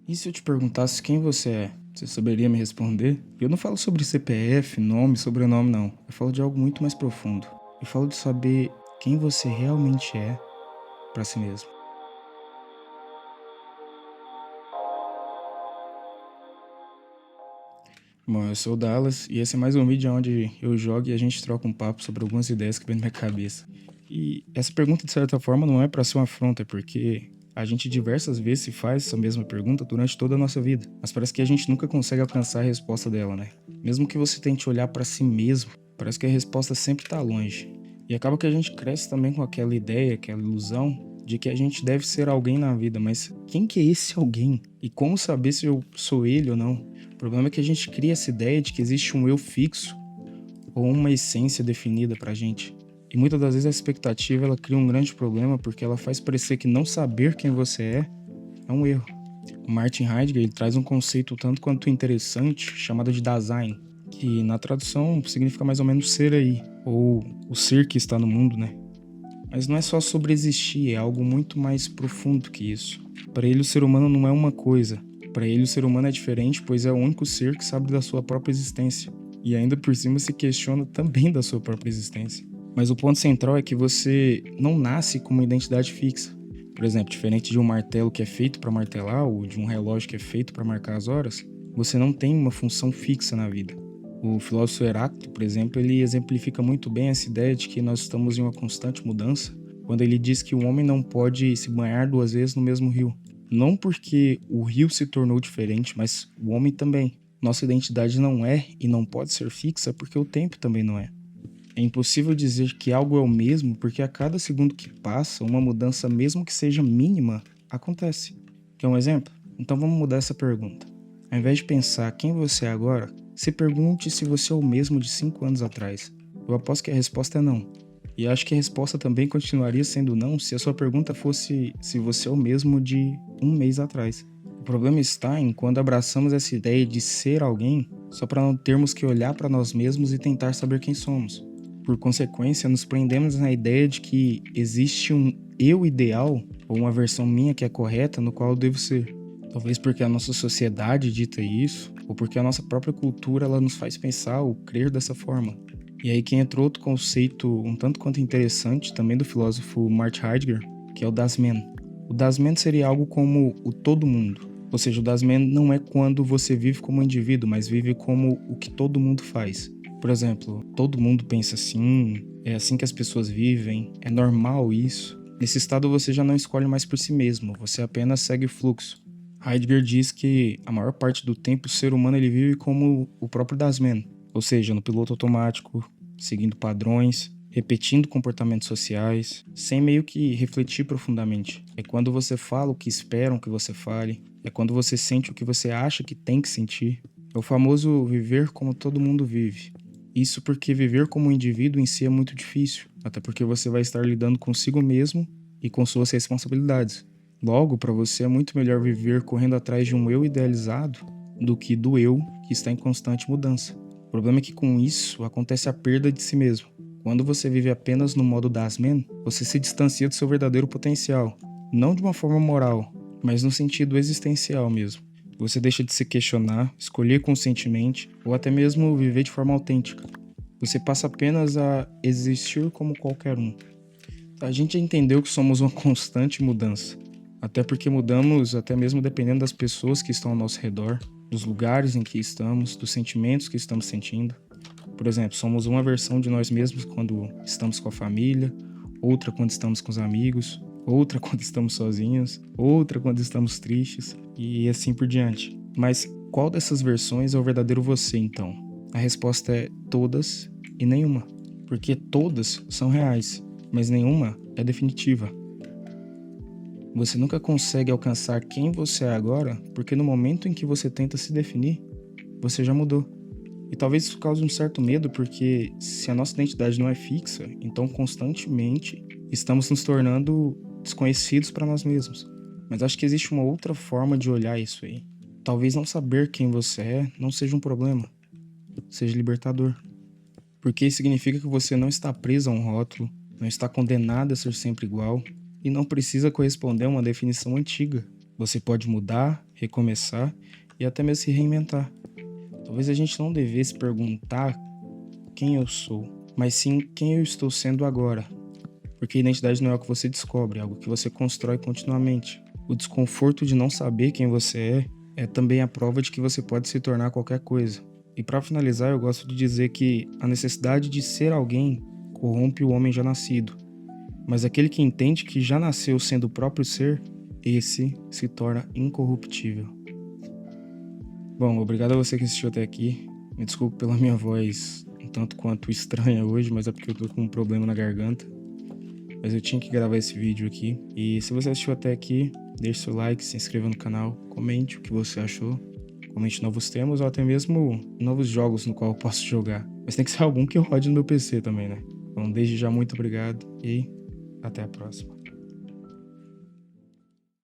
E se eu te perguntasse quem você é? Você saberia me responder? Eu não falo sobre CPF, nome, sobrenome, não. Eu falo de algo muito mais profundo. Eu falo de saber quem você realmente é pra si mesmo. Bom, eu sou o Dallas e esse é mais um vídeo onde eu jogo e a gente troca um papo sobre algumas ideias que vem na minha cabeça. E essa pergunta, de certa forma, não é pra ser uma afronta, porque a gente diversas vezes se faz essa mesma pergunta durante toda a nossa vida, mas parece que a gente nunca consegue alcançar a resposta dela, né? Mesmo que você tente olhar pra si mesmo, parece que a resposta sempre tá longe. E acaba que a gente cresce também com aquela ideia, aquela ilusão de que a gente deve ser alguém na vida, mas quem que é esse alguém? E como saber se eu sou ele ou não? O problema é que a gente cria essa ideia de que existe um eu fixo ou uma essência definida pra gente. E muitas das vezes a expectativa ela cria um grande problema porque ela faz parecer que não saber quem você é um erro. O Martin Heidegger ele traz um conceito tanto quanto interessante chamado de Dasein, que na tradução significa mais ou menos ser aí, ou o ser que está no mundo, né? Mas não é só sobre existir, é algo muito mais profundo que isso. Para ele, o ser humano não é uma coisa. Para ele, o ser humano é diferente, pois é o único ser que sabe da sua própria existência. E ainda por cima se questiona também da sua própria existência. Mas o ponto central é que você não nasce com uma identidade fixa. Por exemplo, diferente de um martelo que é feito para martelar ou de um relógio que é feito para marcar as horas, você não tem uma função fixa na vida. O filósofo Heráclito, por exemplo, ele exemplifica muito bem essa ideia de que nós estamos em uma constante mudança, quando ele diz que o homem não pode se banhar duas vezes no mesmo rio. Não porque o rio se tornou diferente, mas o homem também. Nossa identidade não é e não pode ser fixa porque o tempo também não é. É impossível dizer que algo é o mesmo porque a cada segundo que passa, uma mudança, mesmo que seja mínima, acontece. Quer um exemplo? Então vamos mudar essa pergunta. Ao invés de pensar quem você é agora, se pergunte se você é o mesmo de 5 anos atrás. Eu aposto que a resposta é não. E acho que a resposta também continuaria sendo não se a sua pergunta fosse se você é o mesmo de um mês atrás. O problema está em quando abraçamos essa ideia de ser alguém só para não termos que olhar para nós mesmos e tentar saber quem somos. Por consequência, nos prendemos na ideia de que existe um eu ideal ou uma versão minha que é correta no qual eu devo ser. Talvez porque a nossa sociedade dita isso, ou porque a nossa própria cultura ela nos faz pensar ou crer dessa forma. E aí que entra outro conceito um tanto quanto interessante, também do filósofo Martin Heidegger, que é o Das Man. O Das Man seria algo como o todo mundo. Ou seja, o Das Man não é quando você vive como indivíduo, mas vive como o que todo mundo faz. Por exemplo, todo mundo pensa assim, é assim que as pessoas vivem, é normal isso. Nesse estado você já não escolhe mais por si mesmo, você apenas segue o fluxo. Heidegger diz que a maior parte do tempo o ser humano ele vive como o próprio Das Man, ou seja, no piloto automático, seguindo padrões, repetindo comportamentos sociais, sem meio que refletir profundamente. É quando você fala o que esperam que você fale, é quando você sente o que você acha que tem que sentir. É o famoso viver como todo mundo vive. Isso porque viver como um indivíduo em si é muito difícil, até porque você vai estar lidando consigo mesmo e com suas responsabilidades. Logo, para você é muito melhor viver correndo atrás de um eu idealizado do que do eu que está em constante mudança. O problema é que com isso acontece a perda de si mesmo. Quando você vive apenas no modo Das Man, você se distancia do seu verdadeiro potencial, não de uma forma moral, mas no sentido existencial mesmo. Você deixa de se questionar, escolher conscientemente ou até mesmo viver de forma autêntica. Você passa apenas a existir como qualquer um. A gente já entendeu que somos uma constante mudança, até porque mudamos até mesmo dependendo das pessoas que estão ao nosso redor, dos lugares em que estamos, dos sentimentos que estamos sentindo. Por exemplo, somos uma versão de nós mesmos quando estamos com a família, outra quando estamos com os amigos, outra quando estamos sozinhos, outra quando estamos tristes e assim por diante. Mas qual dessas versões é o verdadeiro você, então? A resposta é todas e nenhuma, porque todas são reais, mas nenhuma é definitiva. Você nunca consegue alcançar quem você é agora, porque no momento em que você tenta se definir, você já mudou. E talvez isso cause um certo medo, porque se a nossa identidade não é fixa, então constantemente estamos nos tornando desconhecidos para nós mesmos. Mas acho que existe uma outra forma de olhar isso aí. Talvez não saber quem você é não seja um problema, seja libertador. Porque isso significa que você não está preso a um rótulo, não está condenado a ser sempre igual e não precisa corresponder a uma definição antiga. Você pode mudar, recomeçar e até mesmo se reinventar. Talvez a gente não devesse perguntar quem eu sou, mas sim quem eu estou sendo agora. Porque a identidade não é algo que você descobre, é algo que você constrói continuamente. O desconforto de não saber quem você é também a prova de que você pode se tornar qualquer coisa. E para finalizar, eu gosto de dizer que a necessidade de ser alguém corrompe o homem já nascido. Mas aquele que entende que já nasceu sendo o próprio ser, esse se torna incorruptível. Bom, obrigado a você que assistiu até aqui. Me desculpe pela minha voz um tanto quanto estranha hoje, mas é porque eu tô com um problema na garganta. Mas eu tinha que gravar esse vídeo aqui. E se você assistiu até aqui, deixe seu like, se inscreva no canal, comente o que você achou. Comente novos temas ou até mesmo novos jogos no qual eu posso jogar. Mas tem que ser algum que eu rode no meu PC também, né? Então desde já muito obrigado e até a próxima.